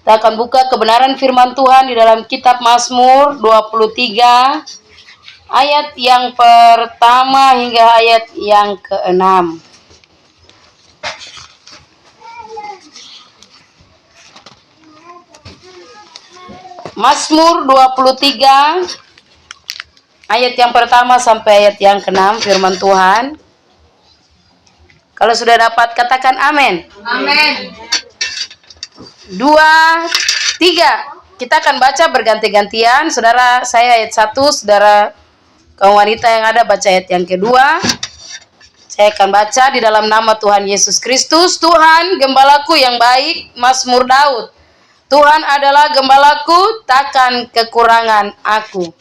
Kita akan buka kebenaran firman Tuhan di dalam kitab Mazmur 23 ayat yang pertama hingga ayat yang ke-6. Mazmur 23 ayat yang pertama sampai ayat yang ke-6 firman Tuhan. Kalau sudah dapat katakan amin. Amin. 2, 3. Kita akan baca berganti-gantian. Saudara saya ayat 1, saudara kaum wanita yang ada baca ayat yang kedua. Saya akan baca di dalam nama Tuhan Yesus Kristus. Tuhan gembalaku yang baik, Mazmur Daud. Tuhan adalah gembalaku, takkan kekurangan aku.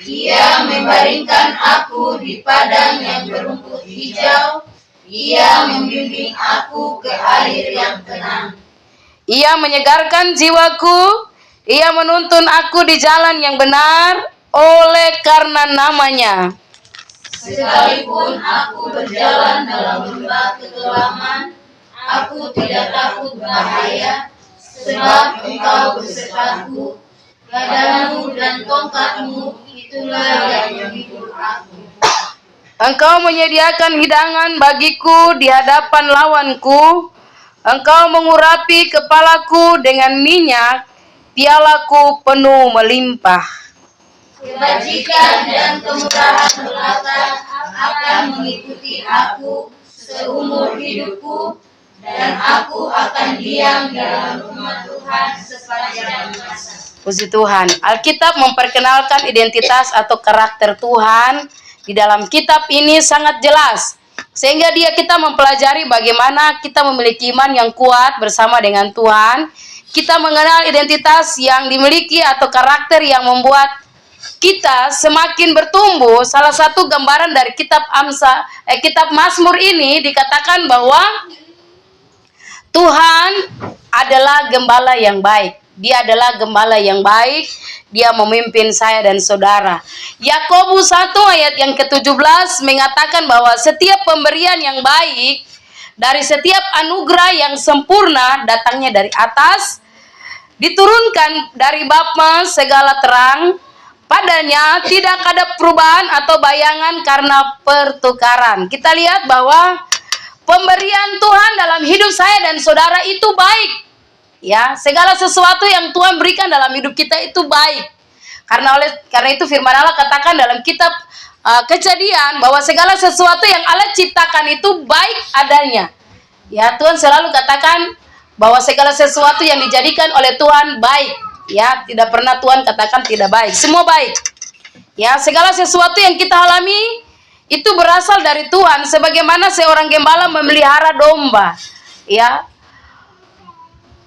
Ia membaringkan aku di padang yang berumput hijau. Ia membimbing aku ke air yang tenang. Ia menyegarkan jiwaku, ia menuntun aku di jalan yang benar oleh karena namanya. Sekalipun aku berjalan dalam lembah kekelaman, aku tidak takut bahaya, sebab Engkau besertaku. Gadamu dan tongkatmu, itulah yang menghibur aku. Engkau menyediakan hidangan bagiku di hadapan lawanku. Engkau mengurapi kepalaku dengan minyak, pialaku penuh melimpah. Kebajikan dan kemurahan belaka akan mengikuti aku seumur hidupku, dan aku akan diam dalam rumah Tuhan sepanjang masa. Puji Tuhan. Alkitab memperkenalkan identitas atau karakter Tuhan di dalam kitab ini sangat jelas. Sehingga kita mempelajari bagaimana kita memiliki iman yang kuat bersama dengan Tuhan. Kita mengenal identitas yang dimiliki atau karakter yang membuat kita semakin bertumbuh. Salah satu gambaran dari kitab Mazmur ini dikatakan bahwa Tuhan adalah gembala yang baik. Dia adalah gembala yang baik. Dia memimpin saya dan saudara. Yakobus 1 ayat yang ke-17 mengatakan bahwa setiap pemberian yang baik dari setiap anugerah yang sempurna datangnya dari atas, diturunkan dari Bapa segala terang. Padanya tidak ada perubahan atau bayangan karena pertukaran. Kita lihat bahwa pemberian Tuhan dalam hidup saya dan saudara itu baik. Ya, segala sesuatu yang Tuhan berikan dalam hidup kita itu baik. Karena itu firman Allah katakan dalam kitab Kejadian bahwa segala sesuatu yang Allah ciptakan itu baik adanya. Ya, Tuhan selalu katakan bahwa segala sesuatu yang dijadikan oleh Tuhan baik. Ya, tidak pernah Tuhan katakan tidak baik. Semua baik. Ya, segala sesuatu yang kita alami itu berasal dari Tuhan. Sebagaimana seorang gembala memelihara domba. Ya,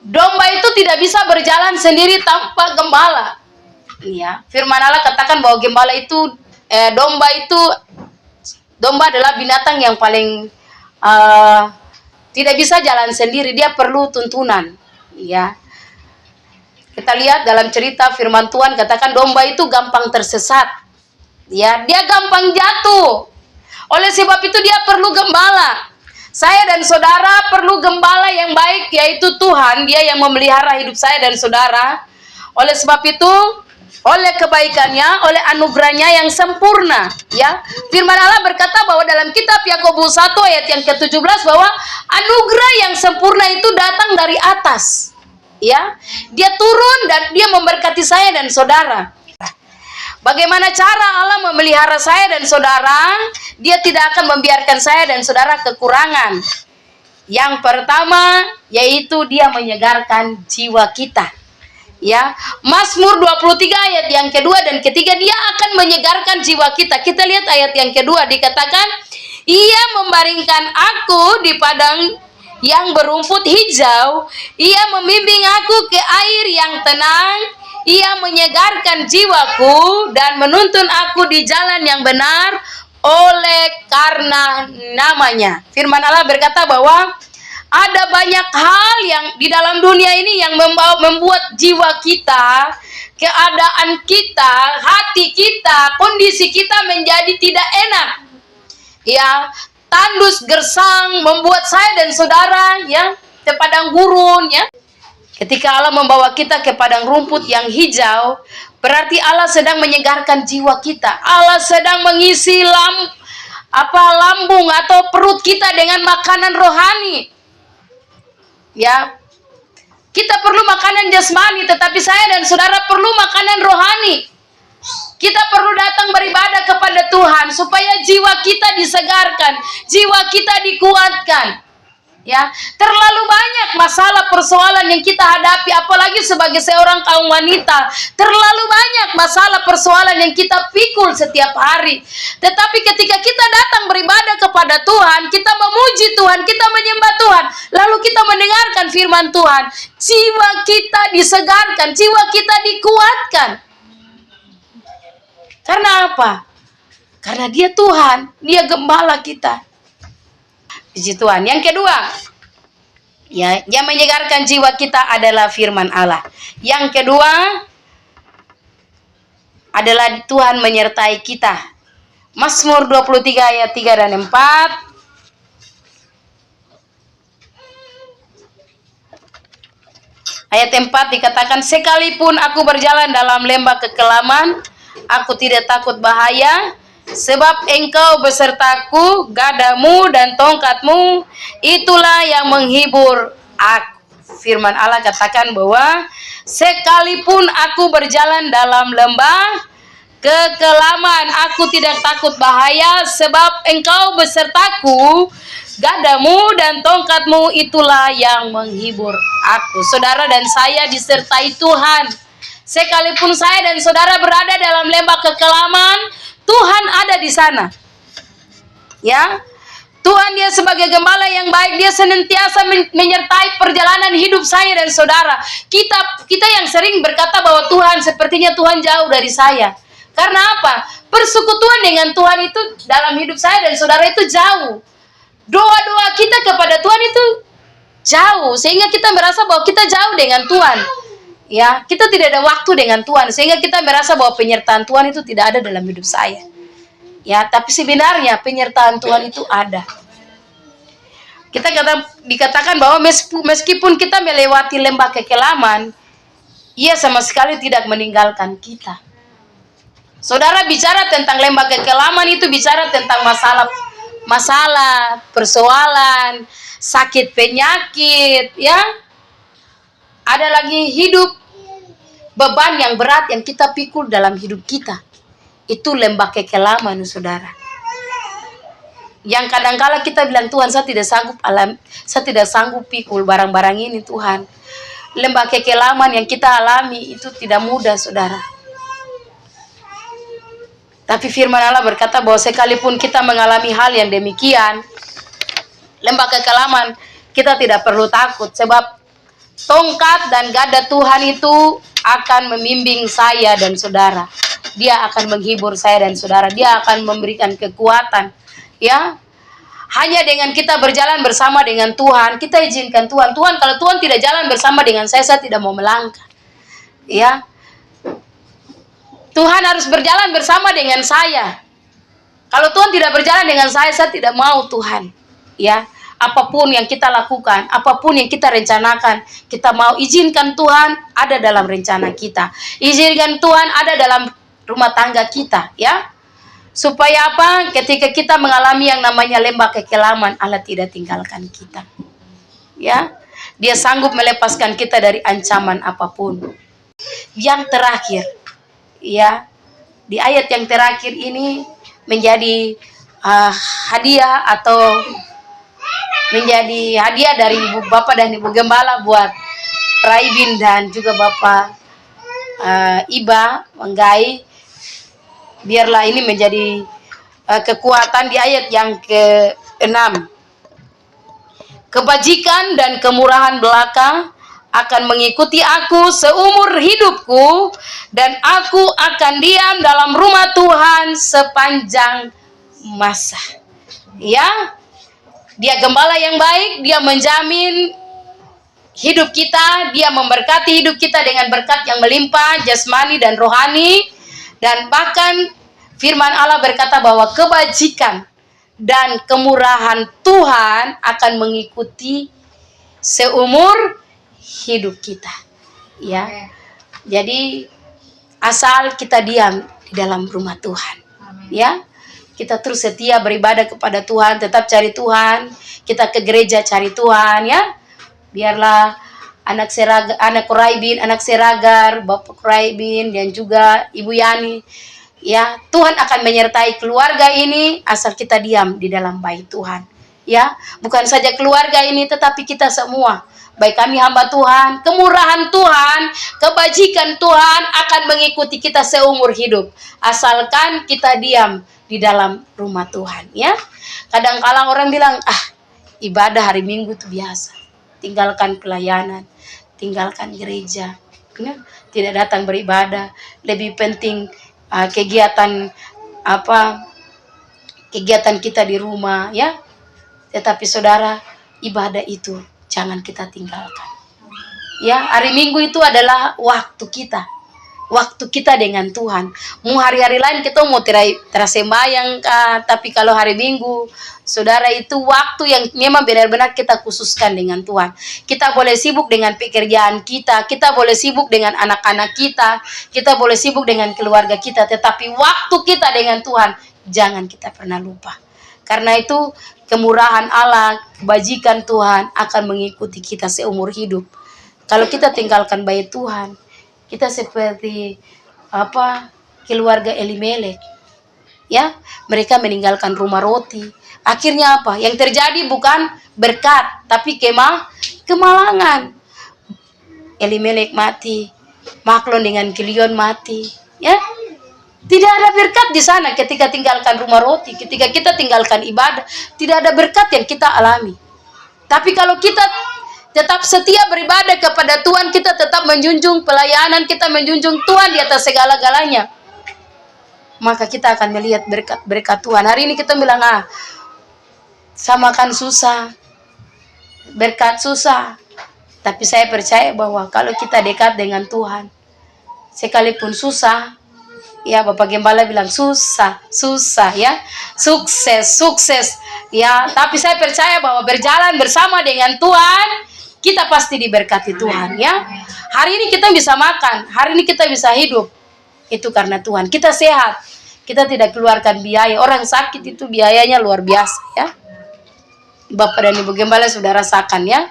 domba itu tidak bisa berjalan sendiri tanpa gembala. Ya, firman Allah katakan bahwa domba adalah binatang yang paling tidak bisa jalan sendiri, dia perlu tuntunan. Ya. Kita lihat dalam cerita firman Tuhan katakan domba itu gampang tersesat. Ya, dia gampang jatuh. Oleh sebab itu dia perlu gembala. Saya dan saudara perlu gembala yang baik, yaitu Tuhan. Dia yang memelihara hidup saya dan saudara. Oleh sebab itu, oleh kebaikannya, oleh anugerahnya yang sempurna. Ya, firman Allah berkata bahwa dalam kitab Yakobus 1 ayat yang ke-17 bahwa anugerah yang sempurna itu datang dari atas. Ya, dia turun dan dia memberkati saya dan saudara. Bagaimana cara Allah memelihara saya dan saudara? Dia tidak akan membiarkan saya dan saudara kekurangan. Yang pertama yaitu dia menyegarkan jiwa kita. Ya, Mazmur 23 ayat yang kedua dan ketiga, dia akan menyegarkan jiwa kita. Kita lihat ayat yang kedua dikatakan, ia membaringkan aku di padang yang berumput hijau, ia membimbing aku ke air yang tenang. Ia menyegarkan jiwaku dan menuntun aku di jalan yang benar oleh karena namanya. Firman Allah berkata bahwa ada banyak hal yang di dalam dunia ini yang membuat jiwa kita, keadaan kita, hati kita, kondisi kita menjadi tidak enak. Ya, tandus gersang membuat saya dan saudara ya ke padang gurun ya. Ketika Allah membawa kita ke padang rumput yang hijau, berarti Allah sedang menyegarkan jiwa kita. Allah sedang mengisi lambung atau perut kita dengan makanan rohani. Ya, kita perlu makanan jasmani, tetapi saya dan saudara perlu makanan rohani. Kita perlu datang beribadah kepada Tuhan supaya jiwa kita disegarkan, jiwa kita dikuatkan. Ya, terlalu banyak masalah persoalan yang kita hadapi, apalagi sebagai seorang kaum wanita. Terlalu banyak masalah persoalan yang kita pikul setiap hari. Tetapi ketika kita datang beribadah kepada Tuhan, kita memuji Tuhan, kita menyembah Tuhan, lalu kita mendengarkan firman Tuhan, jiwa kita disegarkan, jiwa kita dikuatkan. Karena apa? Karena Dia Tuhan, Dia gembala kita. Puji Tuhan. Yang kedua, ya, yang menyegarkan jiwa kita adalah firman Allah. Yang kedua adalah Tuhan menyertai kita. Mazmur 23 ayat 3 dan 4. Ayat 4 dikatakan, sekalipun aku berjalan dalam lembah kekelaman, aku tidak takut bahaya, sebab Engkau besertaku, gadamu dan tongkatmu, itulah yang menghibur aku. Firman Allah katakan bahwa sekalipun aku berjalan dalam lembah kekelaman, aku tidak takut bahaya, sebab Engkau besertaku, gadamu dan tongkatmu, itulah yang menghibur aku. Saudara dan saya disertai Tuhan. Sekalipun saya dan saudara berada dalam lembah kekelaman, Tuhan ada di sana. Ya. Tuhan Dia sebagai gembala yang baik, Dia senantiasa menyertai perjalanan hidup saya dan saudara. Kita yang sering berkata bahwa Tuhan, sepertinya Tuhan jauh dari saya. Karena apa? Persekutuan dengan Tuhan itu dalam hidup saya dan saudara itu jauh. Doa-doa kita kepada Tuhan itu jauh, sehingga kita merasa bahwa kita jauh dengan Tuhan. Ya, kita tidak ada waktu dengan Tuhan, sehingga kita merasa bahwa penyertaan Tuhan itu tidak ada dalam hidup saya. Ya, tapi sebenarnya penyertaan Tuhan itu ada. Dikatakan bahwa meskipun kita melewati lembah kekelaman, Ia sama sekali tidak meninggalkan kita. Saudara, bicara tentang lembah kekelaman itu bicara tentang masalah, persoalan, sakit penyakit, ya. Ada lagi hidup, beban yang berat yang kita pikul dalam hidup kita. Itu lembah kekelaman, saudara. Yang kadangkala kita bilang, Tuhan, saya tidak sanggup pikul barang-barang ini, Tuhan. Lembah kekelaman yang kita alami itu tidak mudah, saudara. Tapi firman Allah berkata bahwa sekalipun kita mengalami hal yang demikian, lembah kekelaman, kita tidak perlu takut, sebab tongkat dan gada Tuhan itu akan membimbing saya dan saudara. Dia akan menghibur saya dan saudara. Dia akan memberikan kekuatan. Ya, hanya dengan kita berjalan bersama dengan Tuhan, kita izinkan Tuhan. Tuhan, kalau Tuhan tidak jalan bersama dengan saya tidak mau melangkah. Ya, Tuhan harus berjalan bersama dengan saya. Kalau Tuhan tidak berjalan dengan saya tidak mau, Tuhan. Ya. Apapun yang kita lakukan, apapun yang kita rencanakan, kita mau izinkan Tuhan ada dalam rencana kita. Izinkan Tuhan ada dalam rumah tangga kita, ya. Supaya apa? Ketika kita mengalami yang namanya lembah kekelaman, Allah tidak tinggalkan kita. Ya. Dia sanggup melepaskan kita dari ancaman apapun. Yang terakhir, ya. Di ayat yang terakhir ini menjadi hadiah atau menjadi hadiah dari Ibu Bapak dan Ibu Gembala buat Raibin dan juga Bapak Iba Menggai. Biarlah ini menjadi kekuatan di ayat yang ke-6. Kebajikan dan kemurahan belaka akan mengikuti aku seumur hidupku, dan aku akan diam dalam rumah Tuhan sepanjang masa. Ya. Dia gembala yang baik, Dia menjamin hidup kita, Dia memberkati hidup kita dengan berkat yang melimpah, jasmani dan rohani. Dan bahkan firman Allah berkata bahwa kebajikan dan kemurahan Tuhan akan mengikuti seumur hidup kita. Ya. Jadi asal kita diam di dalam rumah Tuhan. Ya. Kita terus setia beribadah kepada Tuhan, tetap cari Tuhan. Kita ke gereja cari Tuhan, ya. Biarlah anak Koraibin, anak Seragar, Bapak Koraibin, dan juga Ibu Yani, ya, Tuhan akan menyertai keluarga ini asal kita diam di dalam bait Tuhan. Ya, bukan saja keluarga ini, tetapi kita semua, baik kami hamba Tuhan, kemurahan Tuhan, kebajikan Tuhan akan mengikuti kita seumur hidup, asalkan kita diam di dalam rumah Tuhan. Ya, kadang-kala orang bilang, ibadah hari Minggu itu biasa, tinggalkan pelayanan, tinggalkan gereja, ya, tidak datang beribadah, lebih penting kegiatan kita di rumah, ya. Tetapi saudara, ibadah itu jangan kita tinggalkan. Ya, hari Minggu itu adalah waktu kita dengan Tuhan. Mau hari-hari lain kita mau tersembayang, tapi kalau hari Minggu, saudara, itu waktu yang memang benar-benar kita khususkan dengan Tuhan. Kita boleh sibuk dengan pekerjaan kita boleh sibuk dengan anak-anak kita boleh sibuk dengan keluarga kita, tetapi waktu kita dengan Tuhan jangan kita pernah lupa. Karena itu kemurahan Allah, kebajikan Tuhan akan mengikuti kita seumur hidup. Kalau kita tinggalkan bait Tuhan, kita seperti keluarga Elimelek, ya, mereka meninggalkan rumah roti. Akhirnya apa? Yang terjadi bukan berkat, tapi kemalangan. Elimelek mati, Mahlon dengan Kilion mati, ya. Tidak ada berkat di sana ketika tinggalkan rumah roti, ketika kita tinggalkan ibadah, tidak ada berkat yang kita alami. Tapi kalau kita tetap setia beribadah kepada Tuhan, kita tetap menjunjung pelayanan, kita menjunjung Tuhan di atas segala-galanya, maka kita akan melihat berkat Tuhan. Hari ini kita bilang, samakan susah, berkat susah. Tapi saya percaya bahwa kalau kita dekat dengan Tuhan, sekalipun susah, ya, Bapak Gembala bilang susah, ya, sukses, ya. Tapi saya percaya bahwa berjalan bersama dengan Tuhan, kita pasti diberkati Tuhan, ya. Hari ini kita bisa makan, hari ini kita bisa hidup, itu karena Tuhan. Kita sehat, kita tidak keluarkan biaya. Orang sakit itu biayanya luar biasa, ya. Bapak dan Ibu Gembala sudah rasakan, ya.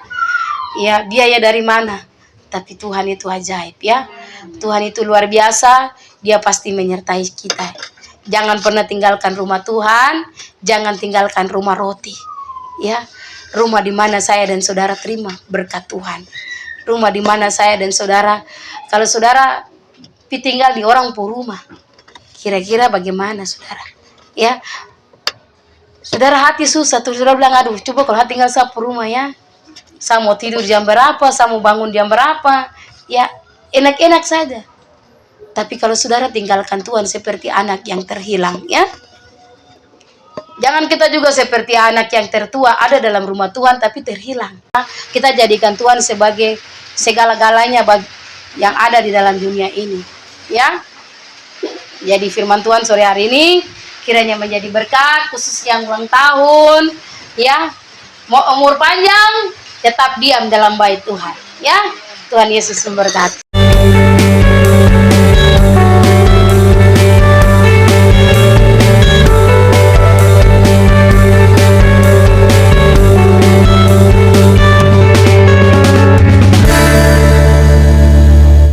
Ya, biaya dari mana? Tapi Tuhan itu ajaib, ya. Tuhan itu luar biasa, Dia pasti menyertai kita. Jangan pernah tinggalkan rumah Tuhan, jangan tinggalkan rumah roti, ya. Rumah di mana saya dan saudara terima berkat Tuhan. Rumah di mana saya dan saudara, kalau saudara tinggal di orang po rumah, kira-kira bagaimana saudara? Ya, saudara hati susah, terus saudara bilang, aduh, coba kalau hati tinggal sapu rumah, ya. Saya mau tidur jam berapa, saya mau bangun jam berapa, ya, enak-enak saja. Tapi kalau saudara tinggalkan Tuhan seperti anak yang terhilang, ya. Jangan kita juga seperti anak yang tertua, ada dalam rumah Tuhan tapi terhilang. Kita jadikan Tuhan sebagai segala-galanya yang ada di dalam dunia ini, ya. Jadi firman Tuhan sore hari ini kiranya menjadi berkat, khusus yang ulang tahun, ya. Mau umur panjang, tetap diam dalam bait Tuhan, ya. Tuhan Yesus memberkati.